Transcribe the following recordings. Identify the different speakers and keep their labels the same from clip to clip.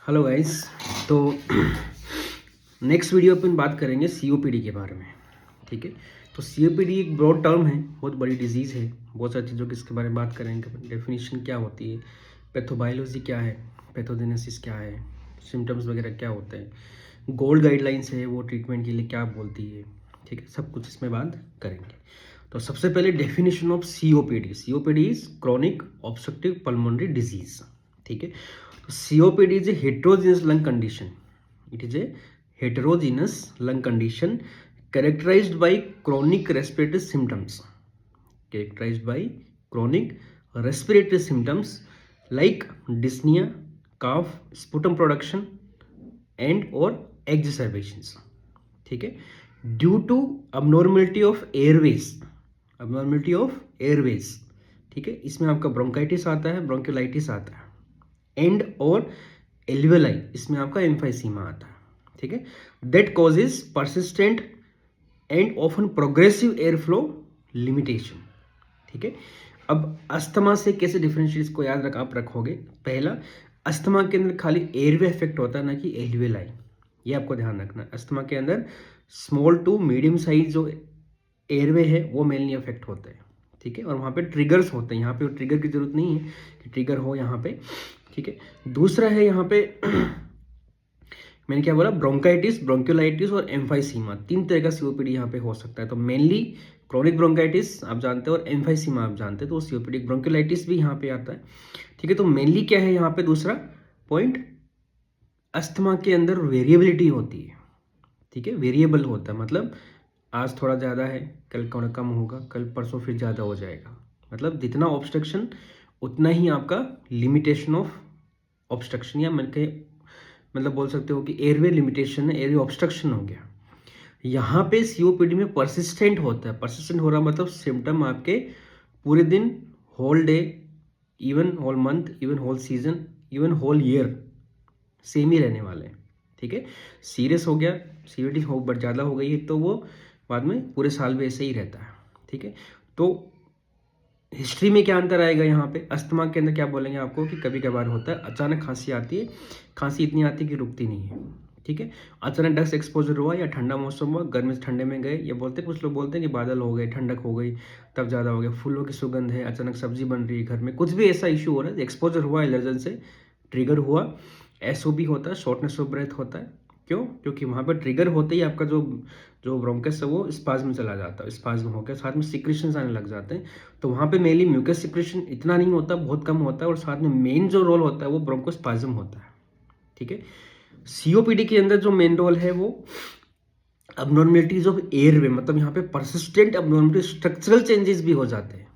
Speaker 1: Hello guys. तो next video अपन बात करेंगे सीओपीडी के बारे में। ठीक है, तो सीओपीडी एक ब्रॉड टर्म है, बहुत बड़ी डिजीज़ है। बहुत सारी चीज़ों की इसके बारे में बात करेंगे। डेफिनेशन क्या होती है, पैथोबायोलॉजी क्या है, पैथोजेनेसिस क्या है, सिम्टम्स वगैरह क्या होते हैं, गोल्ड गाइडलाइंस है वो ट्रीटमेंट के लिए क्या बोलती है। ठीक है, सब कुछ इसमें बात करेंगे। तो सबसे पहले definition of COPD. COPD is chronic obstructive pulmonary disease. ठीक है, COPD is a heterogeneous lung condition. It is a heterogeneous lung condition characterized by chronic respiratory symptoms. Characterized by chronic respiratory symptoms like dyspnea, cough, sputum production, and or exacerbations. ठीक है, due to abnormality of airways. abnormality of airways. ठीक है, इसमें आपका bronchitis आता है, ब्रोंक्यूलाइटिस आता है, एंड और एल्वेलाई, इसमें आपका एम्फाइसीमा आता है। ठीक है, that causes persistent and often progressive air flow limitation. ठीक है, अब अस्थमा से कैसे डिफरेंशिएट इसको याद आप रखोगे। पहला, अस्थमा के अंदर खाली एयरवे इफेक्ट होता है, ना कि एल्वेलाई। ये आपको ध्यान रखना। अस्थमा के अंदर स्मॉल टू मीडियम साइज जो एयरवे है वो मेनली अफेक्ट होते हैं। ठीक है, और वहाँ पे ट्रिगर्स होते हैं। यहाँ पे ट्रिगर की जरूरत नहीं है कि ट्रिगर हो यहाँ पे। ठीक है, दूसरा है यहाँ पे मैंने क्या बोला, ब्रोंकाइटिस, ब्रोंक्यूलाइटिस और एम्फाइसीमा। तीन तरह का सीओपीडी यहाँ पे हो सकता है। तो मेनली क्रोनिक ब्रोंकाइटिस आप जानते हो और एम्फाइसीमा आप जानते हो, तो सीओपीडी, ब्रोंक्यूलाइटिस भी यहाँ पे आता है। ठीक है, तो मेनली क्या है यहाँ पे दूसरा पॉइंट, अस्थमा के अंदर वेरिएबिलिटी होती है। ठीक है, वेरिएबल होता है, मतलब आज थोड़ा ज़्यादा है, कल कम होगा, कल परसों फिर ज़्यादा हो जाएगा। मतलब जितना ऑब्स्ट्रक्शन उतना ही आपका लिमिटेशन ऑफ ऑब्स्ट्रक्शन, या मतलब बोल सकते हो कि एयरवे लिमिटेशन है, एयरवे ऑब्स्ट्रक्शन हो गया। यहाँ पे सीओपीडी में परसिस्टेंट होता है। परसिस्टेंट हो रहा मतलब सिम्टम आपके पूरे दिन, whole day, even whole month, even whole season, even whole year same ही रहने वाले हैं। ठीक है, सीरियस हो गया, सीवियरिटी हो बट ज़्यादा हो गई है तो वो बाद में पूरे साल में ऐसे ही रहता है। ठीक है, तो हिस्ट्री में क्या अंतर आएगा यहाँ पे, अस्थमा के अंदर क्या बोलेंगे आपको कि कभी कभार होता है, अचानक खांसी आती है, खांसी इतनी आती है कि रुकती नहीं है। ठीक है, अचानक डस्ट एक्सपोजर हुआ या ठंडा मौसम हुआ, गर्मी से ठंडे में गए, या बोलते कुछ लोग बोलते हैं कि बादल हो गए, ठंडक हो गई, तब ज़्यादा हो गया, फूलों की सुगंध है, अचानक सब्जी बन रही है घर में, कुछ भी ऐसा इशू हो रहा है, एक्सपोजर हुआ, एलर्जन से ट्रिगर हुआ, एसओबी होता है, शॉर्टनेस ऑफ ब्रेथ होता है। क्यों? क्योंकि वहाँ पर ट्रिगर होते ही आपका जो जो ब्रोंकस है वो स्पाज्म में चला जाता है, स्पाज्म होकर साथ में सिक्रेशंस आने लग जाते हैं। तो वहाँ पे मेनली म्यूकस सिक्रेशन इतना नहीं होता, बहुत कम होता है, और साथ में मेन जो रोल होता है वो ब्रोंकोस्पाज्म होता है। ठीक है, सीओपीडी के अंदर जो मेन रोल है वो अबनॉर्मलिटीज ऑफ एयरवे, मतलब यहाँ पे परसिस्टेंट अबनॉर्मलिटी, स्ट्रक्चरल चेंजेस भी हो जाते हैं।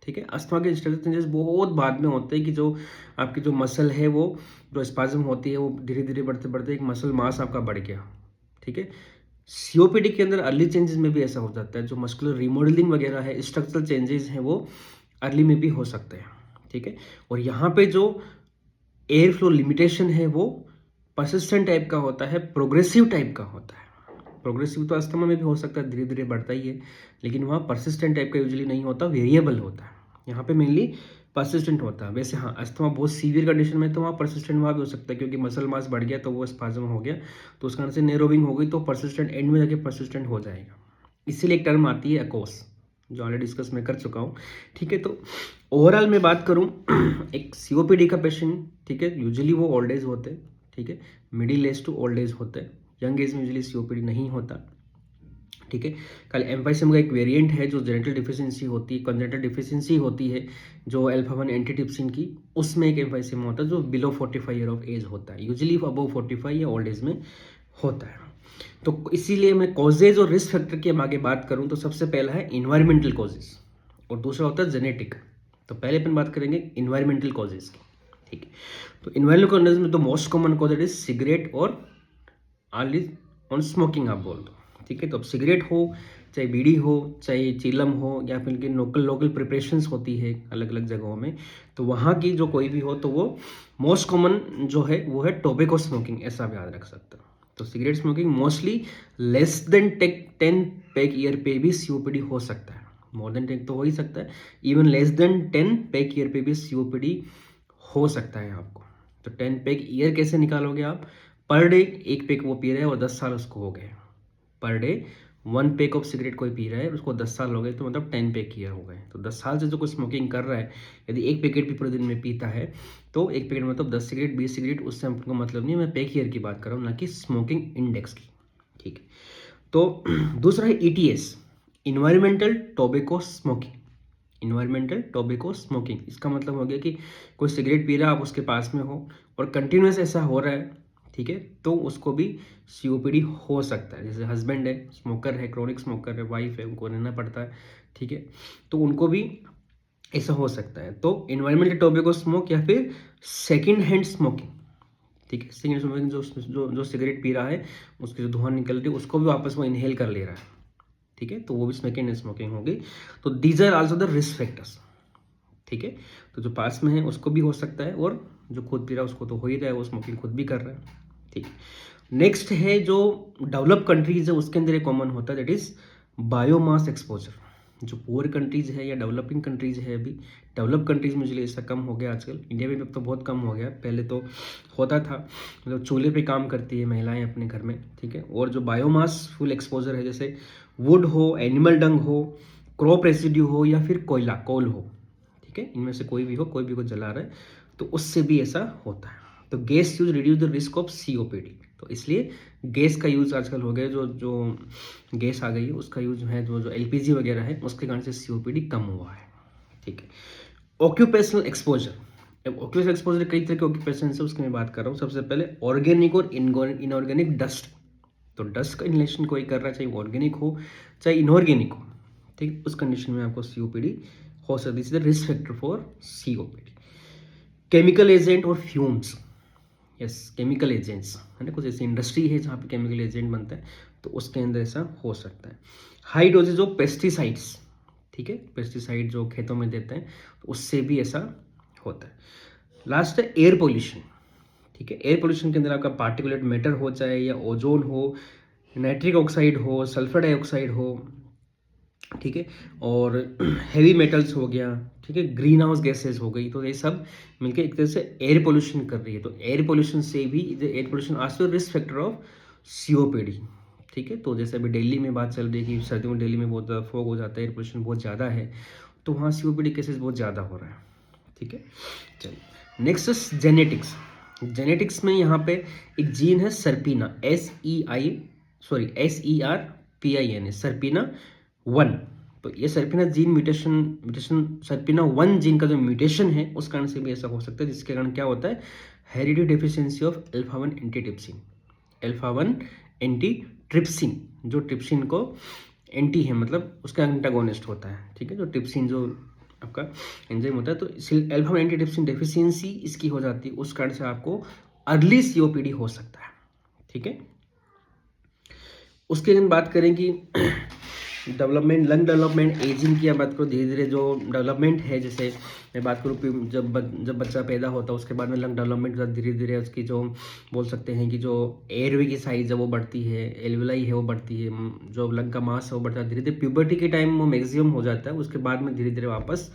Speaker 1: ठीक है, अस्थमा के स्ट्रक्चरल चेंजेस बहुत बाद में होते हैं कि जो आपकी जो मसल है वो जो स्पाज्म होती है वो धीरे धीरे बढ़ते बढ़ते एक मसल मास आपका बढ़ गया। ठीक है, सीओपीडी के अंदर अर्ली चेंजेस में भी ऐसा हो जाता है, जो मस्कुलर रिमॉडलिंग वगैरह है, स्ट्रक्चरल चेंजेस हैं वो अर्ली में भी हो सकते हैं। ठीक है, और यहाँ पे जो एयर फ्लो लिमिटेशन है वो परसिस्टेंट टाइप का होता है, प्रोग्रेसिव टाइप का होता है। प्रोग्रेसिव तो अस्थमा में भी हो सकता है, धीरे धीरे बढ़ता ही है, लेकिन वहाँ परसिस्टेंट टाइप का यूजुअली नहीं होता, वेरिएबल होता है। यहाँ पे मेनली परसिस्टेंट होता है। वैसे हाँ, अस्थमा बहुत सीवियर कंडीशन में तो वहाँ परसिस्टेंट वहाँ भी हो सकता है, क्योंकि मसल मास बढ़ गया तो वो स्पाज्म हो गया, तो उस कारण से नेरोविंग हो गई, तो परसिस्टेंट एंड में जाके परसिस्टेंट हो जाएगा। इसीलिए एक टर्म आती है अकोस, जो ऑलरेडी डिस्कस मैं कर चुका हूँ। ठीक है, तो ओवरऑल मैं बात करूँ एक सीओपीडी का पेशेंट, ठीक है, यूजुअली वो ओल्ड एज होते हैं। ठीक है, middle age to old age होते हैं, यंग एज में यूजुअली सीओपीडी नहीं होता। ठीक है, कल एम्फाइसीमा का एक वेरिएंट है जो जेनेटल डिफिशियंसी होती है, कंजेनिटल डिफिशियंसी होती है जो अल्फा-1 एंटीट्रिप्सिन की, उसमें एक एम्फाइसीमा होता है जो बिलो 45 ईयर ऑफ एज होता है, यूजुअली अबव 45 या ओल्ड एज में होता है। तो इसीलिए मैं कॉजेज और रिस्क फैक्टर की हम आगे बात करूं तो सबसे पहला है इन्वायरमेंटल कॉजेज और दूसरा होता है जेनेटिक। तो पहले अपन बात करेंगे इन्वायरमेंटल कॉजेज की। ठीक है, तो इन्वायरमेंटल कॉजेज में तो most common cause is cigarette और ऑल ऑन स्मोकिंग आप बोल दो। ठीक है, तो अब सिगरेट हो, चाहे बीड़ी हो, चाहे चीलम हो, या फिर की लोकल प्रिपरेशंस होती है अलग अलग जगहों में, तो वहाँ की जो कोई भी हो तो वो मोस्ट कॉमन जो है वो है टोबैको स्मोकिंग, ऐसा आप याद रख सकते हो। तो cigarette smoking mostly less than 10 pack year पे भी सीओपीडी हो सकता है, मोर देन 10 तो हो ही सकता है, even less than 10 pack year पे भी सीओपीडी हो सकता है आपको। तो 10 पैक ईयर कैसे निकालोगे आप? पर डे 1 पैक वो पी रहा है और 10 साल उसको हो गए, per day 1 pack of cigarette कोई पी रहा है, उसको 10 साल हो गए, तो मतलब 10 पैक ईयर हो गए। तो 10 साल से जो कोई स्मोकिंग कर रहा है, यदि 1 पैकेट भी पूरे दिन में पीता है, तो 1 पैकेट मतलब 10 सिगरेट 20 सिगरेट, उससे हमको मतलब नहीं, मैं पैक ईयर की बात कर रहा हूँ, ना कि स्मोकिंग इंडेक्स की। ठीक है, तो दूसरा है ETS, environmental tobacco smoking. Environmental tobacco smoking, इसका मतलब हो गया कि कोई सिगरेट पी रहा है, आप उसके पास में हो और कंटिन्यूस ऐसा हो रहा है, ठीक है, तो उसको भी COPD हो सकता है। जैसे हस्बैंड है, स्मोकर है, क्रोनिक स्मोकर है, वाइफ है, उनको रहना पड़ता है, ठीक है, तो उनको भी ऐसा हो सकता है। तो इन्वायरमेंटल टोबैको स्मोक या फिर सेकेंड हैंड स्मोकिंग, ठीक है, सेकेंड स्मोकिंग, जो जो जो सिगरेट पी रहा है, उसकी जो धुआं निकल रही है उसको भी वापस वो इनहेल कर ले रहा है, ठीक है, तो वो भी सेकेंड हैंड स्मोकिंग होगी। तो these are also the risk factors, ठीक है, तो जो पास में है उसको भी हो सकता है, और जो खुद पी रहा है उसको तो हो ही रहा है, वो स्मोकिंग खुद भी कर रहा है, ठीक है। नेक्स्ट है जो डेवलप कंट्रीज है, उसके अंदर एक कॉमन होता है, दैट इज बायोमास एक्सपोजर। जो पुअर कंट्रीज है या डेवलपिंग कंट्रीज है, अभी डेवलप कंट्रीज में मुझे ऐसा कम हो गया आजकल, इंडिया में अब तो बहुत कम हो गया, पहले तो होता था, मतलब चूल्हे पे काम करती है महिलाएं अपने घर में, ठीक है, और जो बायोमास फुल एक्सपोजर है, जैसे वुड हो, एनिमल डंग हो, क्रॉप रेसिड्यू हो या फिर कोयला कोल हो, ठीक है, इनमें से कोई भी हो, कोई भी को जला रहा है, तो उससे भी ऐसा होता है। तो gas use reduce the risk of COPD, तो इसलिए गैस का यूज़ आजकल हो गया, जो जो गैस आ गई है उसका यूज है, जो जो LPG वगैरह है, उसके कारण से COPD कम हुआ है, ठीक है। ऑक्यूपेशनल एक्सपोजर, अब ऑक्यूपेशनल एक्सपोजर कई तरह के ऑक्यूपेशन है, उसकी मैं बात कर रहा हूँ। सबसे पहले ऑर्गेनिक और इनऑर्गेनिक डस्ट, तो डस्ट का इनहेलेशन कोई कर रहा है, चाहे ऑर्गेनिक हो चाहे इनऑर्गेनिक हो, ठीक, उस कंडीशन में आपको COPD हो सकती है, risk factor for COPD। Chemical agent और फ्यूम्स, यस, केमिकल एजेंट्स है ना, कुछ ऐसी इंडस्ट्री है जहाँ पे केमिकल एजेंट बनता है, तो उसके अंदर ऐसा हो सकता है। हाई डोजेज ऑफ पेस्टिसाइड्स, ठीक है, पेस्टिसाइड जो खेतों में देते हैं, तो उससे भी ऐसा होता है। लास्ट है एयर पोल्यूशन, ठीक है, एयर पोल्यूशन के अंदर आपका पार्टिकुलेट मैटर हो, चाहे या ओजोन हो, नाइट्रिक ऑक्साइड हो, सल्फर डाइऑक्साइड हो, ठीक है, और हैवी मेटल्स हो गया, ठीक है, ग्रीन हाउस गैसेज हो गई, तो ये सब मिलके एक तरह से एयर पोल्यूशन कर रही है। तो एयर पोल्यूशन से भी, air pollution also risk factor of COPD, ठीक है। तो जैसे अभी दिल्ली में बात चल रही है कि सर्दियों में दिल्ली में बहुत ज़्यादा फॉग हो जाता है, एयर पोल्यूशन बहुत ज़्यादा है, तो वहाँ COPD केसेस बहुत ज़्यादा हो रहा है, ठीक है। चलिए नेक्स्ट जेनेटिक्स। जेनेटिक्स में यहाँ पे एक जीन है सर्पिना, SERPINA, सर्पिना 1। तो ये सर्पिना जीन म्यूटेशन सर्पिना 1 जीन का जो म्यूटेशन है, उस कारण से भी ऐसा हो सकता है, जिसके कारण क्या होता है, heredity deficiency of अल्फा-1 antitrypsin. अल्फा-1 antitrypsin, जो ट्रिप्सिन को एंटी है, मतलब उसका एंटागोनिस्ट होता है, ठीक है, जो ट्रिप्सिन जो आपका एंजाइम होता है, तो इसलिए अल्फा-1 एंटीट्रिप्सिन डेफिशिएंसी इसकी हो जाती है, उस कारण से आपको अर्ली COPD हो सकता है, ठीक है। उसके हम बात करें कि डेवलपमेंट, लंग डेवलपमेंट, एजिंग की बात करो, धीरे धीरे जो डेवलपमेंट है, जैसे मैं बात करूँ कि जब बच्चा पैदा होता है उसके बाद में लंग डेवलपमेंट धीरे धीरे उसकी जो बोल सकते हैं कि जो एयरवे की साइज है वो बढ़ती है, एल्वेलाई है वो बढ़ती है, जो लंग का मास है वो बढ़ता है, धीरे धीरे प्यूबर्टी के टाइम वो मैक्सिमम हो जाता है, उसके बाद में धीरे धीरे वापस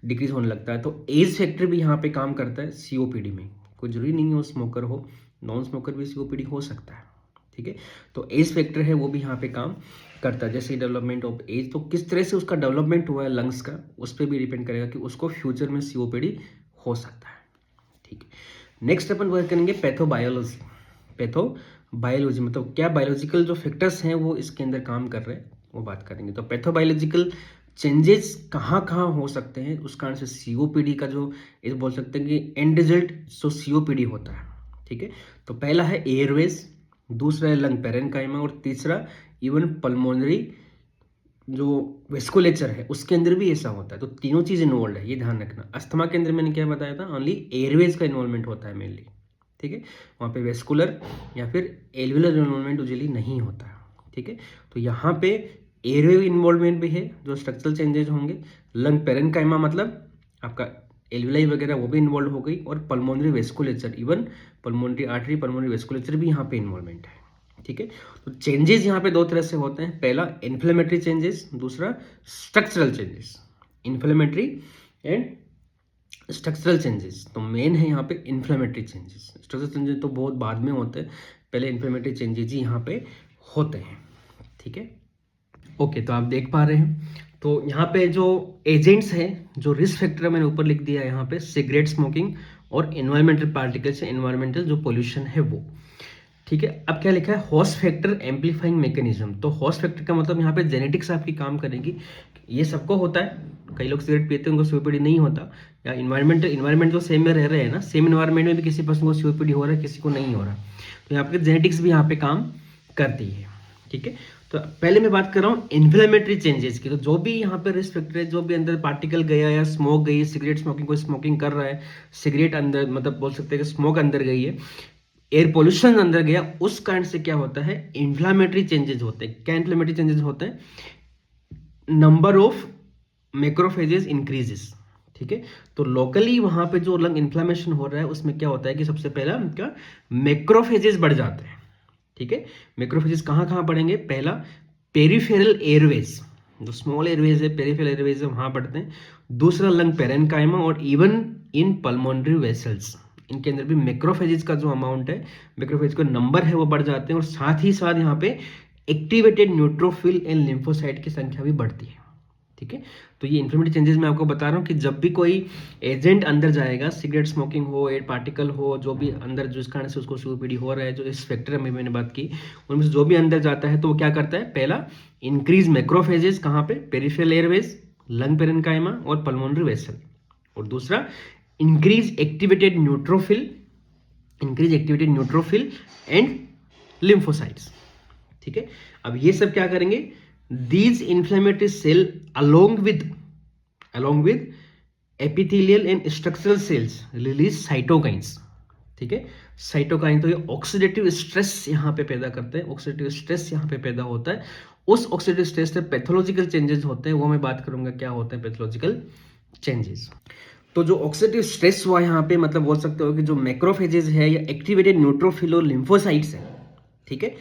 Speaker 1: डिक्रीज होने लगता है। तो एज फैक्टर भी यहाँ पे काम करता है COPD में, कोई जरूरी नहीं हो स्मोकर हो, नॉन स्मोकर भी COPD हो सकता है, ठीक है। तो एज फैक्टर है वो भी यहाँ पे काम करता है, जैसे डेवलपमेंट ऑफ एज, तो किस तरह से उसका डेवलपमेंट हुआ है लंग्स का, उस पर भी डिपेंड करेगा कि उसको फ्यूचर में COPD हो सकता है, ठीक है। नेक्स्ट अपन वर्क करेंगे पैथोबायोलॉजी। पैथोबायोलॉजी मतलब क्या बायोलॉजिकल जो फैक्टर्स हैं वो इसके अंदर काम कर रहे हैं, वो बात करेंगे। तो पैथोबायोलॉजिकल चेंजेस कहाँ कहाँ हो सकते हैं, उस कारण से COPD का जो इस बोल सकते हैं कि एंड रिजल्ट जो COPD होता है, ठीक है। तो पहला है एयरवेज, दूसरा है लंग पेरेन्काइमा, और तीसरा इवन पल्मोनरी जो वेस्कुलेचर है उसके अंदर भी ऐसा होता है। तो तीनों चीज़ इन्वॉल्व है, ये ध्यान रखना। अस्थमा के अंदर मैंने क्या बताया था, ओनली एयरवेज का इन्वॉल्वमेंट होता है मेनली, ठीक है, वहाँ पे वेस्कुलर या फिर एल्वुलर इन्वॉल्वमेंट यूजुअली नहीं होता है, ठीक है। तो यहाँ पे एयरवे इन्वॉल्वमेंट भी है, जो स्ट्रक्चरल चेंजेज होंगे। लंग पेरेन्काइमा मतलब आपका एल्वुलाई वगैरह वो भी इन्वॉल्व हो गई, और pulmonary vasculature, even pulmonary artery, pulmonary vasculature भी यहाँ पे इन्वॉल्वमेंट है, ठीक है। तो चेंजेस यहाँ पे दो तरह से होते हैं, पहला इन्फ्लेमेटरी चेंजेस, दूसरा structural changes. Inflammatory and structural changes, तो मेन है यहाँ पे इन्फ्लेमेटरी चेंजेस। स्ट्रक्चरल चेंजेस तो बहुत बाद में होते हैं, पहले इन्फ्लेमेटरी चेंजेस ही यहाँ पे होते हैं, ठीक है। ओके, तो आप देख पा रहे हैं, तो यहाँ पे जो एजेंट्स हैं, जो रिस्क फैक्टर मैंने ऊपर लिख दिया है यहाँ पे, सिगरेट स्मोकिंग और एनवायरमेंटल पार्टिकल्स, एनवायरमेंटल जो पोल्यूशन है वो, ठीक है। अब क्या लिखा है, हॉस्ट फैक्टर एम्पलीफाइंग मैकेनिज्म। तो हॉस्ट फैक्टर का मतलब यहाँ पे जेनेटिक्स आपकी काम करेगी, ये सबको होता है, कई लोग सिगरेट पीते हैं उनको सीओपीडी नहीं होता, या इन्वायरमेंट जो सेम में रह रहे हैं ना, सेम इन्वायरमेंट में भी किसी पर्सन को सीओपीडी हो रहा है, किसी को नहीं हो रहा, तो यहाँ पे जेनेटिक्स भी यहाँ पे काम करती है, ठीक है। तो पहले मैं बात कर रहा हूँ इन्फ्लेमेटरी चेंजेस की। तो जो भी यहाँ पे रिस्क फैक्टर है, जो भी अंदर पार्टिकल गया या स्मोक गई, सिगरेट स्मोकिंग, कोई स्मोकिंग कर रहा है, सिगरेट अंदर मतलब बोल सकते हैं कि स्मोक अंदर गई है, एयर पोल्यूशन अंदर गया, उस कारण से क्या होता है, इन्फ्लामेटरी चेंजेस होते हैं। क्या इन्फ्लामेटरी चेंजेस होते हैं, नंबर ऑफ मैक्रोफेजेस इंक्रीजेस, ठीक है। तो लोकली वहां पे जो लंग इन्फ्लामेशन हो रहा है उसमें क्या होता है कि सबसे पहला क्या, मैक्रोफेजेस बढ़ जाते हैं, ठीक है। मैक्रोफेजेस कहाँ कहाँ बढ़ेंगे, पहला पेरिफेरल एयरवेज, जो स्मॉल एयरवेज है, पेरिफेरल एयरवेज है, वहां बढ़ते हैं। दूसरा लंग पेरेन्काइमा, और इवन इन पल्मोनरी वेसल्स, इनके अंदर भी मैक्रोफेजेस का जो अमाउंट है, मैक्रोफेज का नंबर है, वो बढ़ जाते हैं। और साथ ही साथ यहाँ पे एक्टिवेटेड न्यूट्रोफिल एंड लिम्फोसाइट की संख्या भी बढ़ती है, ठीक है। तो ये इन्फ्लेमेटरी चेंजेस मैं आपको बता रहा हूँ कि जब भी कोई एजेंट अंदर जाएगा, सिगरेट स्मोकिंग हो, एयर पार्टिकल हो, जो भी अंदर जिस कारण से उसको सीओपीडी हो रहा है, जो इस फैक्टर में मैंने बात की, उनमें से जो भी अंदर जाता है तो वो क्या करता है, पहला इंक्रीज मैक्रोफेजेस, कहाँ पे, पेरिफेरल एयरवेज, लंग पेरेन्काइमा और पल्मोनरी वेसल। और दूसरा increase activated neutrophil and lymphocytes, ठीक है। अब ये सब क्या करेंगे, these inflammatory cell along with epithelial and structural cells release cytokines, ठीक है। साइटोकाइन, तो ये ऑक्सीडेटिव स्ट्रेस यहाँ पे पैदा करते हैं, ऑक्सीडेटिव स्ट्रेस यहाँ पे पैदा होता है। उस ऑक्सीडेटिव स्ट्रेस से पैथोलॉजिकल चेंजेस होते हैं, वो मैं बात करूंगा क्या होते हैं पैथोलॉजिकल चेंजेस। तो जो ऑक्सीडेटिव स्ट्रेस हुआ यहाँ पे, मतलब बोल सकते हो कि जो मैक्रोफेजेस है या एक्टिवेटेड न्यूट्रोफिल और लिम्फोसाइट्स है, ठीक है,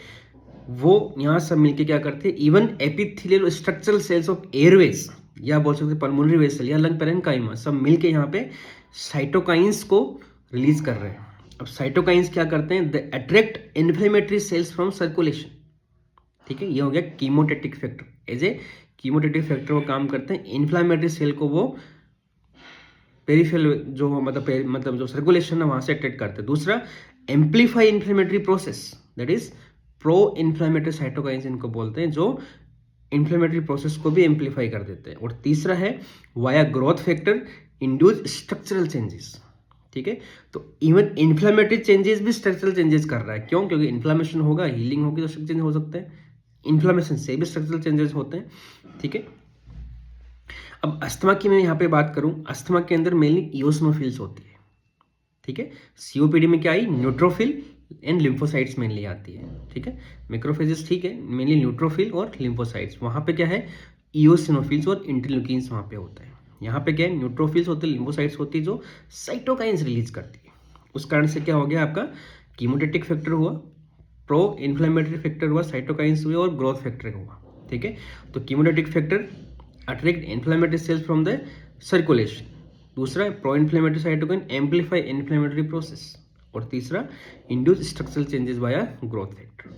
Speaker 1: वो यहाँ सब मिलके क्या करते हैं, even epithelial structural cells of airways, या बोल सकते हैं पल्मोनरी वेसल या लंग पेरेन्काइमा, सब मिलके यहाँ पे साइटोकाइंस को रिलीज कर रहे हैं। अब साइटोकाइंस क्या करते हैं, the attract inflammatory cells from circulation, ठीक है। ये हो गया chemotactic factor, as a chemotactic factor वो काम करते हैं, इन्फ्लेमेटरी सेल को वो पेरिफेरल जो मतलब जो सर्कुलेशन है वहां से अट्रैक्ट करते हैं। दूसरा amplify inflammatory process, that is pro inflammatory cytokines इनको बोलते हैं, जो इन्फ्लेमेटरी प्रोसेस को भी एम्पलीफाई कर देते हैं। और तीसरा है via growth factor induce structural changes, ठीक है। तो इवन इन्फ्लेमेटरी चेंजेस भी स्ट्रक्चरल चेंजेस कर रहा है, क्यों, क्योंकि इन्फ्लेमेशन होगा, हीलिंग होगी तो स्ट्रक्चर चेंज हो सकते हैं, इन्फ्लेमेशन से भी स्ट्रक्चरल चेंजेस होते हैं, ठीक है। अब अस्थमा की मैं यहाँ पे बात करूँ, अस्थमा के अंदर मेनली इओसिनोफिल्स होती है, ठीक है। सीओपीडी में क्या आई, न्यूट्रोफिल एंड लिम्फोसाइट्स मेनली आती है, ठीक है। मैक्रोफेजेस ठीक है, मेनली न्यूट्रोफिल और लिम्फोसाइट्स, वहाँ पे क्या है, इओसिनोफिल्स और इंटरल्यूकिन्स वहाँ पे होता है। यहाँ पे क्या है, न्यूट्रोफिल्स होते हैं, लिम्फोसाइट्स होती है जो साइटोकाइंस रिलीज करती है। उस कारण से क्या हो गया, आपका कीमोटैक्टिक फैक्टर हुआ, प्रो इन्फ्लेमेटरी फैक्टर हुआ, साइटोकाइंस हुए और ग्रोथ फैक्टर हुआ, ठीक है। तो chemotactic factor attract inflammatory cells from the circulation, दूसरा pro inflammatory cytokine amplify inflammatory process, और तीसरा induce structural changes via growth factor,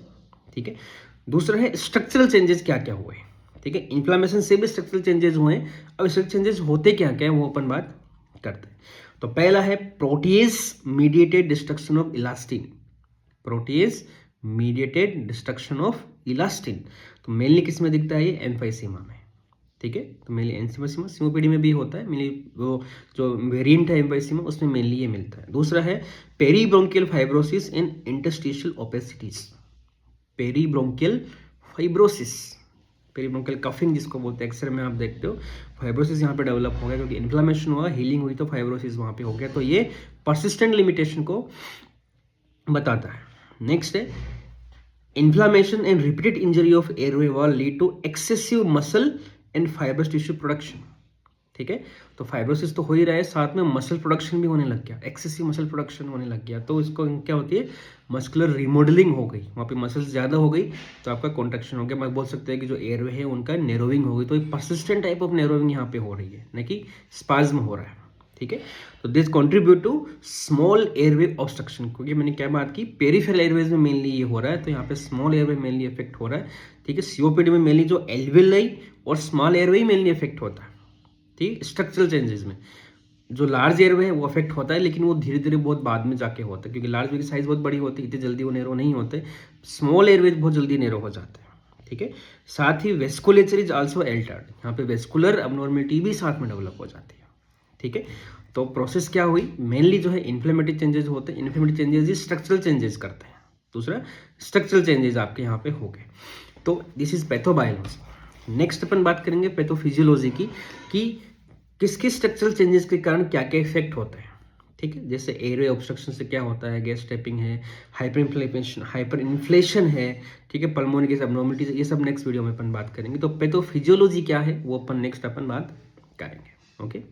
Speaker 1: ठीक है। दूसरा है स्ट्रक्चरल चेंजेस क्या क्या हुए, ठीक है। इन्फ्लामेशन से भी स्ट्रक्चरल चेंजेस हुए हैं। अब स्ट्रक्चरल चेंजेस होते क्या क्या है वो अपन बात करते हैं। तो पहला है protease mediated destruction of elastin, protease mediated destruction of elastin. तो मेनली किस में दिखता है, ये एम्फाइसीमा में, ठीक है। तो मेनली एम्फाइसीमा, सीओपीडी में भी होता है, मेनली वो जो वेरिएंट है एम्फाइसीमा उसमें मेनली ये मिलता है। दूसरा है peribronchial fibrosis and interstitial opacities, peribronchial fibrosis, peribronchial cuffing जिसको बोलते हैं, एक्सरे में आप देखते हो फाइब्रोसिस यहाँ पे डेवलप हो गया, क्योंकि इन्फ्लेमेशन हुआ, हीलिंग हुई तो फाइब्रोसिस वहाँ पे हो गया। तो ये परसिस्टेंट लिमिटेशन को बताता है। नेक्स्ट है inflammation and repeated injury of airway wall lead to excessive muscle and fibrous tissue production, ठीक है। तो फाइब्रोसिस तो हो ही रहा है, साथ में मसल प्रोडक्शन भी होने लग गया, एक्सेसिव मसल प्रोडक्शन होने लग गया। तो इसको क्या होती है, मस्कुलर रिमॉडलिंग हो गई, वहाँ पे मसल्स ज़्यादा हो गई तो आपका कॉन्ट्रैक्शन हो गया। मैं बोल सकते हैं कि जो एयरवे है उनका नैरोविंग हो गई। तो एक परसिस्टेंट टाइप ऑफ नैरोविंग यहाँ पे हो रही है, न कि स्पाज्म हो रहा है, ठीक है। तो this contribute to small airway obstruction, क्योंकि मैंने क्या बात की, पेरिफेरल एयरवेज में मेनली ये हो रहा है, तो यहाँ पे स्मॉल एयरवे मेनली इफेक्ट हो रहा है, ठीक है। सीओपीडी में मेनली जो एल्वेलाई और स्मॉल एयरवे मेनली इफेक्ट होता है, ठीक। स्ट्रक्चरल चेंजेस में जो लार्ज एयरवे है वो अफेक्ट होता है, लेकिन वो धीरे धीरे बहुत बाद में जाके होता है, क्योंकि लार्ज की साइज बहुत बड़ी होती है, इतनी जल्दी वो नैरो नहीं होते। स्मॉल एयरवेज बहुत जल्दी नैरो हो जाते हैं, ठीक है। साथ ही वेस्कुलेचर इज आल्सो एल्टर्ड, यहाँ पे वेस्कुलर अबनॉर्मलिटी भी साथ में डेवलप हो जाती है, ठीक है। तो प्रोसेस क्या हुई, मेनली जो है इन्फ्लेमेटरी चेंजेस होते हैं, इन्फ्लेमेटरी चेंजेस ही स्ट्रक्चरल चेंजेस करते हैं, दूसरा स्ट्रक्चरल चेंजेस आपके यहाँ पे हो गए। तो दिस इज पैथोबायोलॉजी। नेक्स्ट अपन बात करेंगे पैथोफिजियोलॉजी की, कि किस किस स्ट्रक्चरल चेंजेस के कारण क्या क्या इफेक्ट होते हैं, ठीक है। जैसे एयरवे ऑब्स्ट्रक्शन से क्या होता है, गैस ट्रैपिंग है, हाइपर इन्फ्लेशन है, ठीक है, पल्मोनरी गैस एब्नॉर्मलिटीज, ये सब नेक्स्ट वीडियो में अपन बात करेंगे। तो पैथोफिजियोलॉजी क्या है वो अपन नेक्स्ट अपन बात करेंगे, ओके।